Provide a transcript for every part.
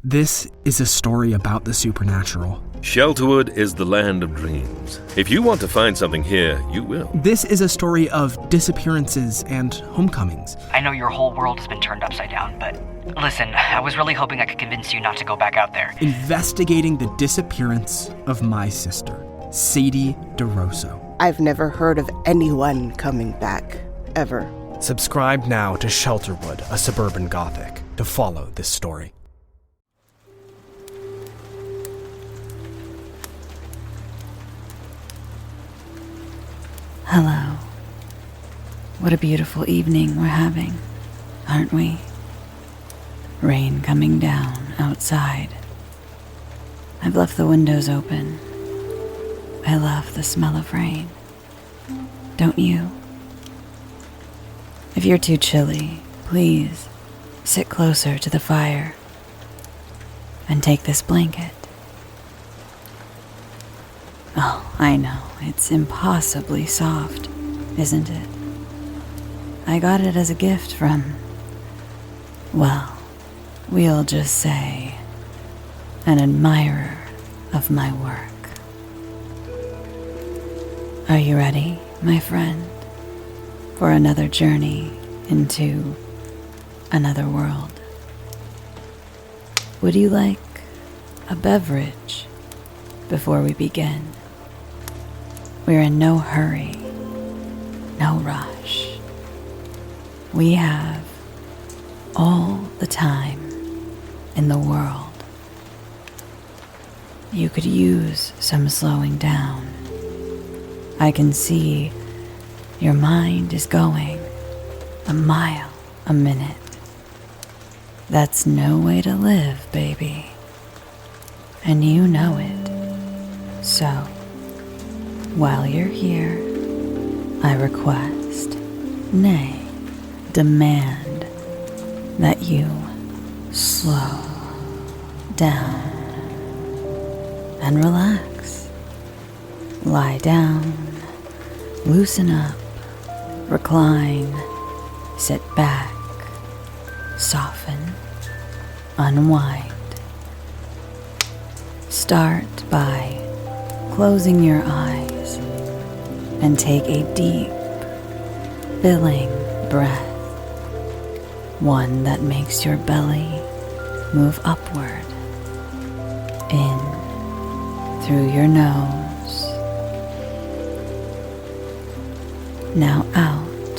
This is a story about the supernatural. Shelterwood is the land of dreams. If you want to find something here, you will. This is a story of disappearances and homecomings. I know your whole world has been turned upside down, but listen, I was really hoping I could convince you not to go back out there. Investigating the disappearance of my sister, Sadie DeRosso. I've never heard of anyone coming back, ever. Subscribe now to Shelterwood, a Suburban Gothic, to follow this story. Hello. What a beautiful evening we're having, aren't we? Rain coming down outside. I've left the windows open. I love the smell of rain. Don't you? If you're too chilly, please sit closer to the fire and take this blanket. Oh, I know, it's impossibly soft, isn't it? I got it as a gift from, well, we'll just say, an admirer of my work. Are you ready, my friend, for another journey into another world? Would you like a beverage before we begin? We're in no hurry, no rush. We have all the time in the world. You could use some slowing down. I can see your mind is going a mile a minute. That's no way to live, baby. And you know it. So, while you're here, I request, nay, demand that you slow down and relax. Lie down, loosen up, recline, sit back, soften, unwind. Start by closing your eyes and take a deep, filling breath. One that makes your belly move upward, in through your nose, now out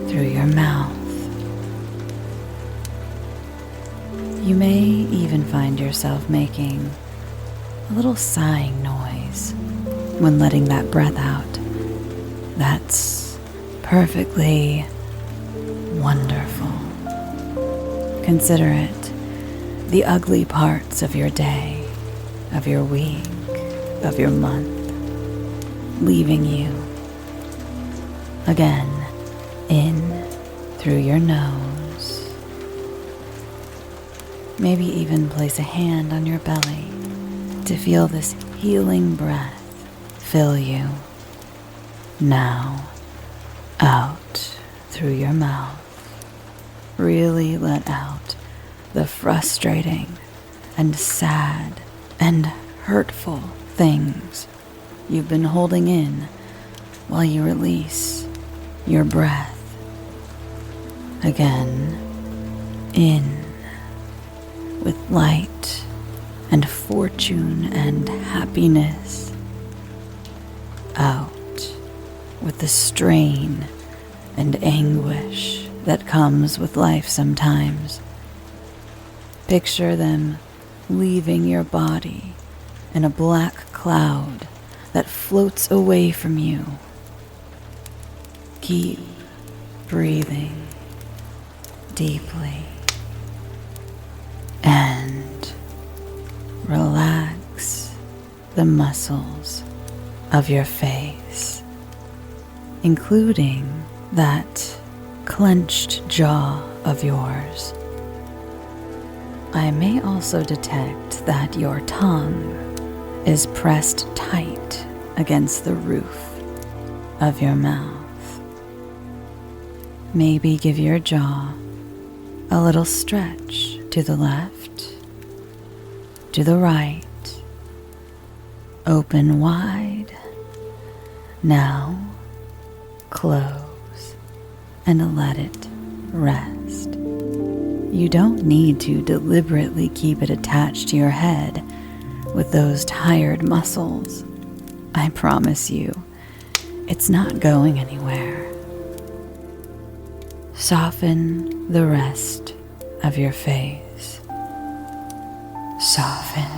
through your mouth. You may even find yourself making a little sighing noise when letting that breath out. That's perfectly wonderful. Consider it the ugly parts of your day, of your week, of your month, leaving you. Again, in through your nose. Maybe even place a hand on your belly to feel this healing breath fill you. Now, out through your mouth. Really let out the frustrating and sad and hurtful things you've been holding in while you release your breath. Again, in with light and fortune and happiness. Out with the strain and anguish that comes with life sometimes. Picture them leaving your body in a black cloud that floats away from you. Keep breathing deeply and relax the muscles of your face, including that clenched jaw of yours. I may also detect that your tongue is pressed tight against the roof of your mouth. Maybe give your jaw a little stretch to the left to the right. Open wide. Now, close and let it rest. You don't need to deliberately keep it attached to your head with those tired muscles. I promise you, it's not going anywhere. Soften the rest of your face. Soften.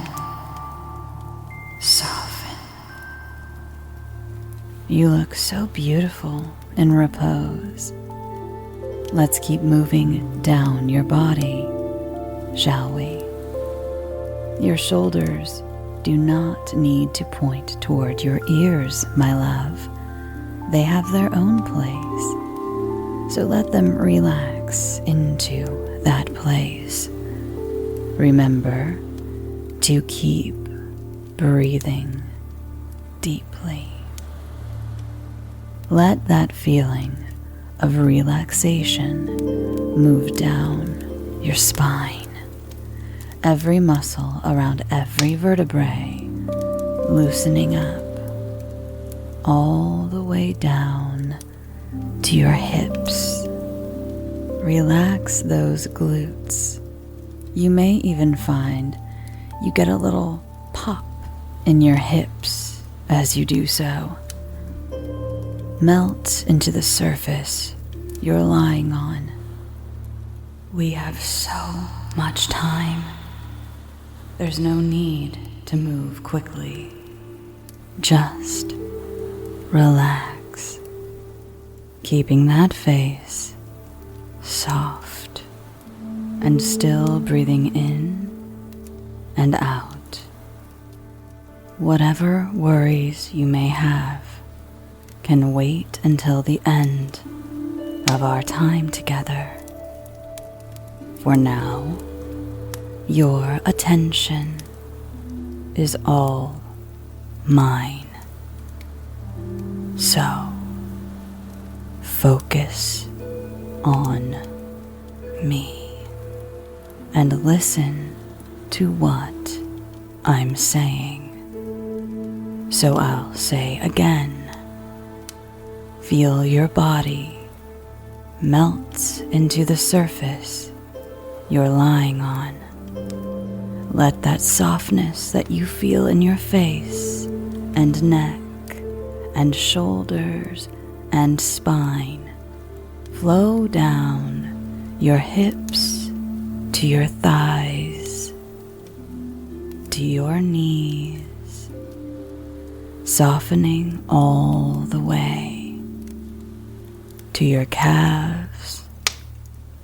Soften. You look so beautiful in repose. Let's keep moving down your body, shall we? Your shoulders do not need to point toward your ears, my love. They have their own place, so let them relax into that place. Remember to keep breathing deeply. Let that feeling of relaxation move down your spine. Every muscle around every vertebrae loosening up all the way down to your hips. Relax those glutes. You may even find you get a little pop in your hips as you do so. Melt into the surface you're lying on. We have so much time. There's no need to move quickly. Just relax, keeping that face soft and still breathing in and out. Whatever worries you may have can wait until the end of our time together. For now, your attention is all mine. So, focus on me and listen to what I'm saying. So I'll say again. Feel your body melt into the surface you're lying on. Let that softness that you feel in your face and neck and shoulders and spine flow down your hips to your thighs, to your knees, softening all the way to your calves,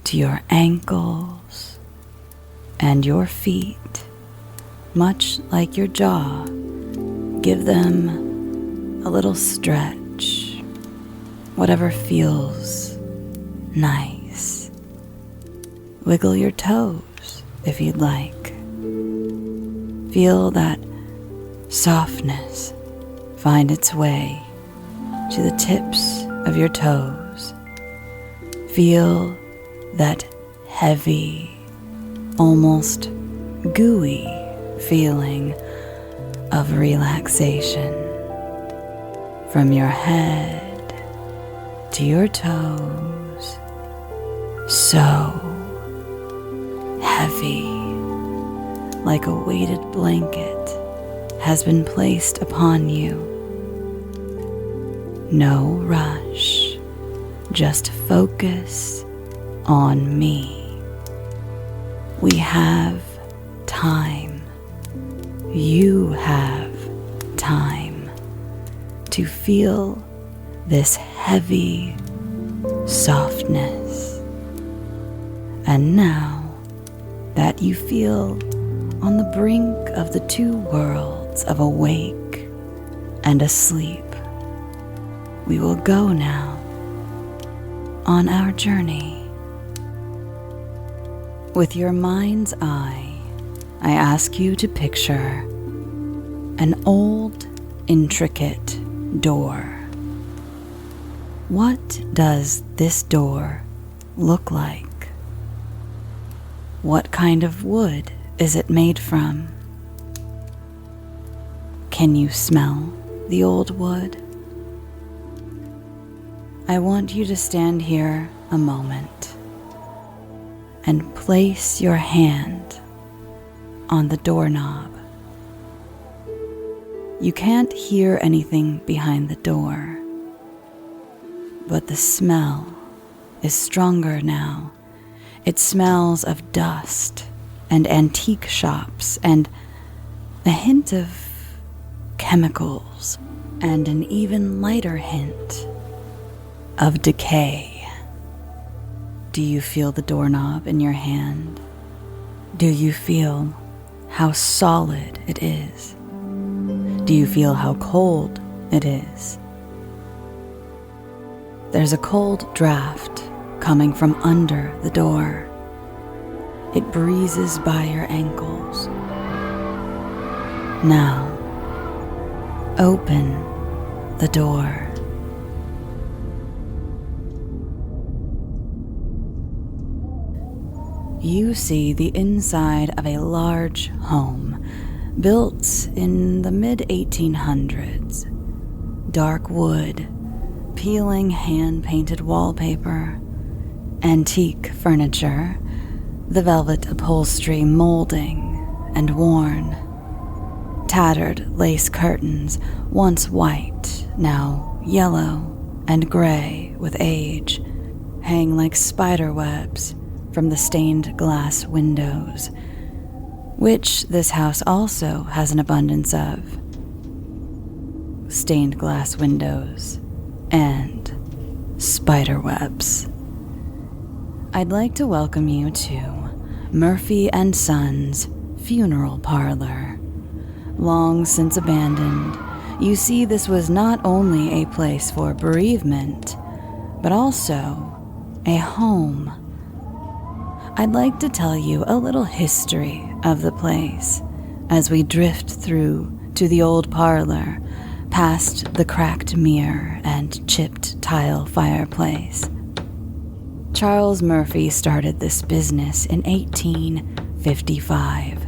to your ankles, and your feet. Much like your jaw, give them a little stretch, whatever feels nice. Wiggle your toes if you'd like. Feel that softness find its way to the tips of your toes. Feel that heavy, almost gooey feeling of relaxation from your head to your toes. So heavy, like a weighted blanket has been placed upon you. No rush, just focus on me. We have time. You have time to feel this heavy softness. And now that you feel on the brink of the two worlds of awake and asleep, we will go now on our journey. With your mind's eye, I ask you to picture an old, intricate door. What does this door look like? What kind of wood is it made from? Can you smell the old wood? I want you to stand here a moment and place your hand on the doorknob. You can't hear anything behind the door, but the smell is stronger now. It smells of dust and antique shops and a hint of chemicals and an even lighter hint of decay. Do you feel the doorknob in your hand? Do you feel how solid it is? Do you feel how cold it is? There's a cold draft coming from under the door. It breezes by your ankles. Now, open the door. You see the inside of a large home built in the mid-1800s. Dark wood, peeling hand-painted wallpaper, antique furniture, the velvet upholstery molding and worn, tattered lace curtains, once white, now yellow and gray with age, hang like spider webs from the stained glass windows, which this house also has an abundance of. Stained glass windows and spider webs. I'd like to welcome you to Murphy & Sons Funeral Parlor. Long since abandoned, you see this was not only a place for bereavement, but also a home. I'd like to tell you a little history of the place as we drift through to the old parlor, past the cracked mirror and chipped tile fireplace. Charles Murphy started this business in 1855.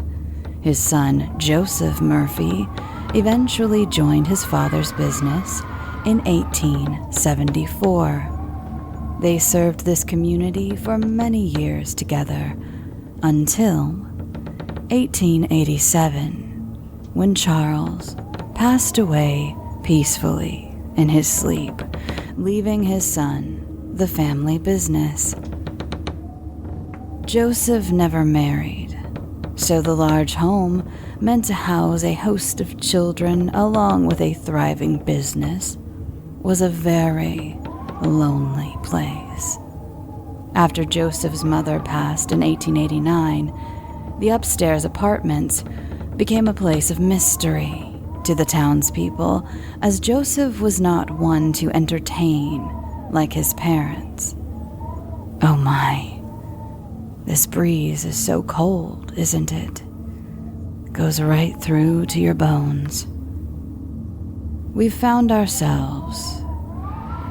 His son, Joseph Murphy, eventually joined his father's business in 1874. They served this community for many years together until 1887, when Charles passed away peacefully in his sleep, leaving his son the family business. Joseph never married, so the large home meant to house a host of children along with a thriving business was a very lonely place. After Joseph's mother passed in 1889, the upstairs apartments became a place of mystery to the townspeople, as Joseph was not one to entertain like his parents. Oh my, this breeze is so cold, isn't it? Goes right through to your bones. We've found ourselves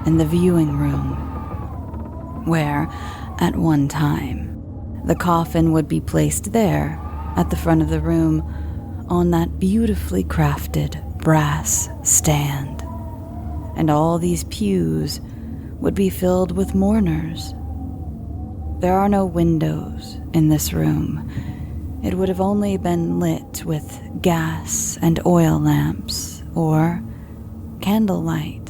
in the viewing room, where, at one time, the coffin would be placed there at the front of the room on that beautifully crafted brass stand, and all these pews would be filled with mourners. There are no windows in this room. It would have only been lit with gas and oil lamps or candlelight.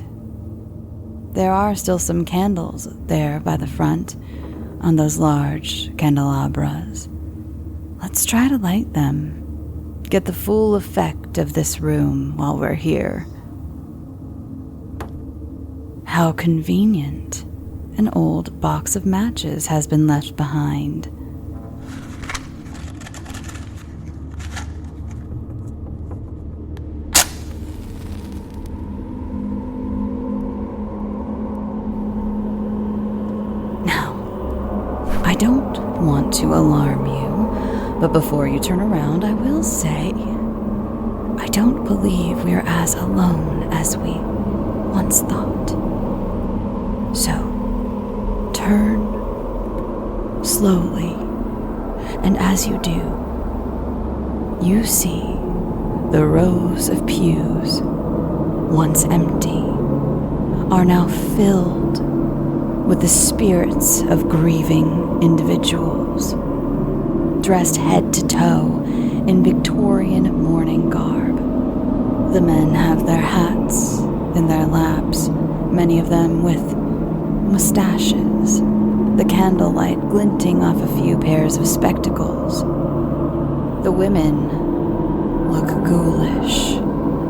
There are still some candles there by the front on those large candelabras. Let's try to light them. Get the full effect of this room while we're here. How convenient. An old box of matches has been left behind. Now, I don't want to alarm you, but before you turn around, I will say, I don't believe we're as alone as we once thought. So, turn slowly, and as you do, you see The rows of pews, once empty, are now filled with the spirits of grieving individuals, dressed head to toe in Victorian mourning garb. The men have their hats in their laps, many of them with mustaches, the candlelight glinting off a few pairs of spectacles. The women look ghoulish,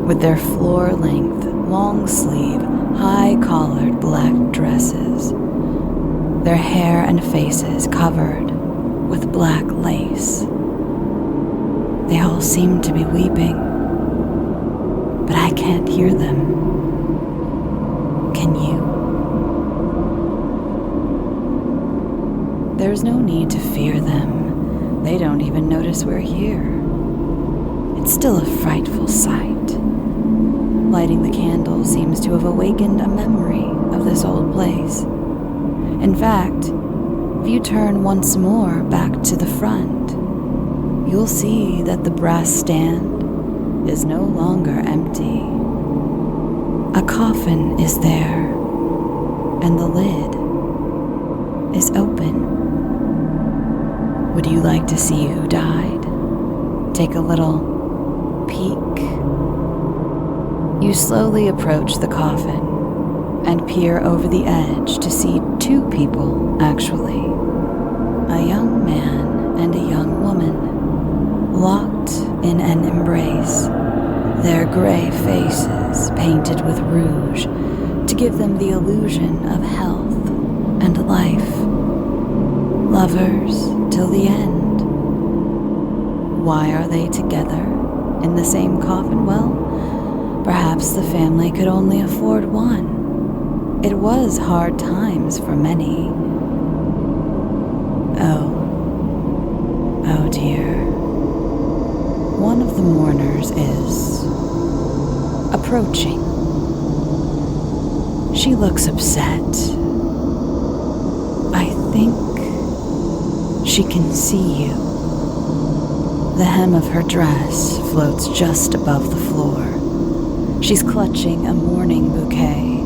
with their floor-length, long-sleeve, high-collared black dresses, their hair and faces covered with black lace. They all seem to be weeping, but I can't hear them. Can you? There's no need to fear them. They don't even notice we're here. It's still a frightful sight. Lighting the candle seems to have awakened a memory of this old place. In fact, if you turn once more back to the front, you'll see that the brass stand is no longer empty. A coffin is there, and the lid is open. Would you like to see who died? Take a little peek. You slowly approach the coffin and peer over the edge to see two people, actually. A young man and a young woman, locked in an embrace, their gray faces painted with rouge to give them the illusion of health and life. Lovers till the end. Why are they together in the same coffin? Well, perhaps the family could only afford one. It was hard times for many. Oh dear. One of the mourners is approaching. She looks upset. I think she can see you. The hem of her dress floats just above the floor. She's clutching a mourning bouquet.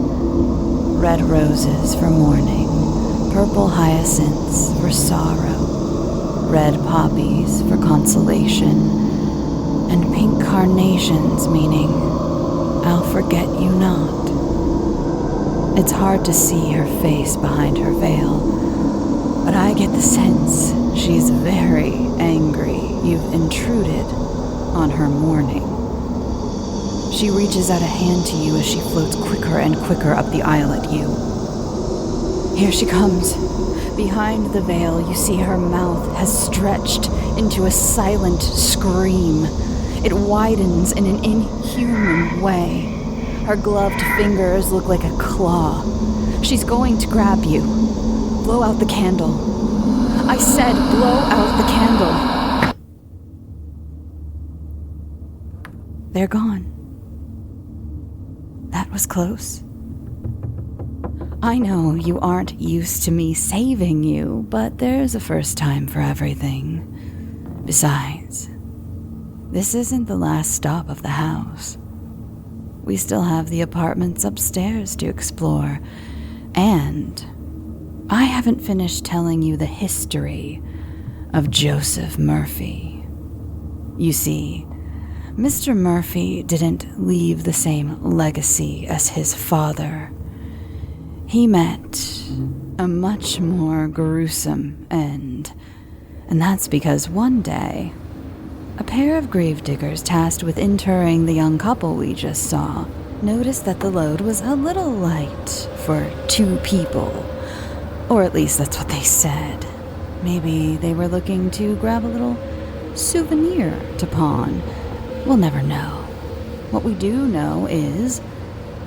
Red roses for mourning, purple hyacinths for sorrow, red poppies for consolation, and pink carnations meaning, I'll forget you not. It's hard to see her face behind her veil, but I get the sense she's very angry you've intruded on her mourning. She reaches out a hand to you as she floats quicker and quicker up the aisle at you. Here she comes. Behind the veil, you see her mouth has stretched into a silent scream. It widens in an inhuman way. Her gloved fingers look like a claw. She's going to grab you. Blow out the candle. I said blow out the candle. They're gone. That was close. I know you aren't used to me saving you, but there's a first time for everything. Besides, this isn't the last stop of the house. We still have the apartments upstairs to explore, and I haven't finished telling you the history of Joseph Murphy. You see, Mr. Murphy didn't leave the same legacy as his father. He met a much more gruesome end, and that's because one day, a pair of gravediggers tasked with interring the young couple we just saw noticed that the load was a little light for two people, or at least that's what they said. Maybe they were looking to grab a little souvenir to pawn. We'll never know. What we do know is,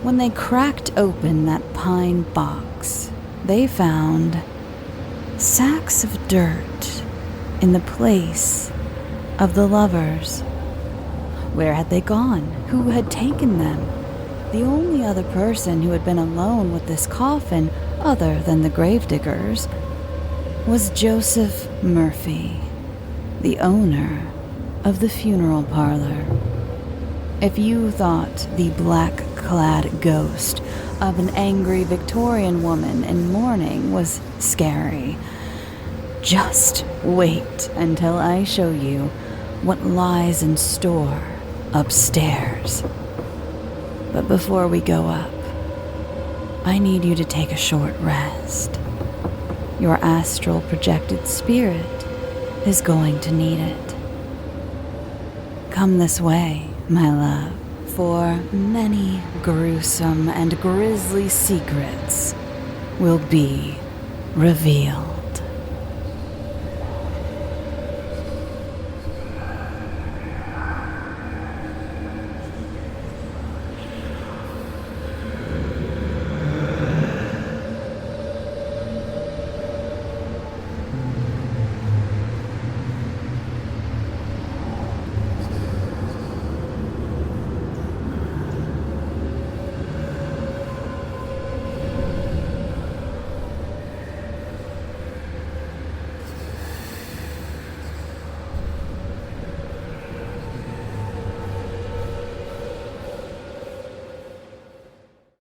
when they cracked open that pine box, they found sacks of dirt in the place of the lovers. Where had they gone? Who had taken them? The only other person who had been alone with this coffin, other than the gravediggers, was Joseph Murphy, the owner of the funeral parlor. If you thought the black-clad ghost of an angry Victorian woman in mourning was scary, just wait until I show you what lies in store upstairs. But before we go up, I need you to take a short rest. Your astral projected spirit is going to need it. Come this way, my love, for many gruesome and grisly secrets will be revealed.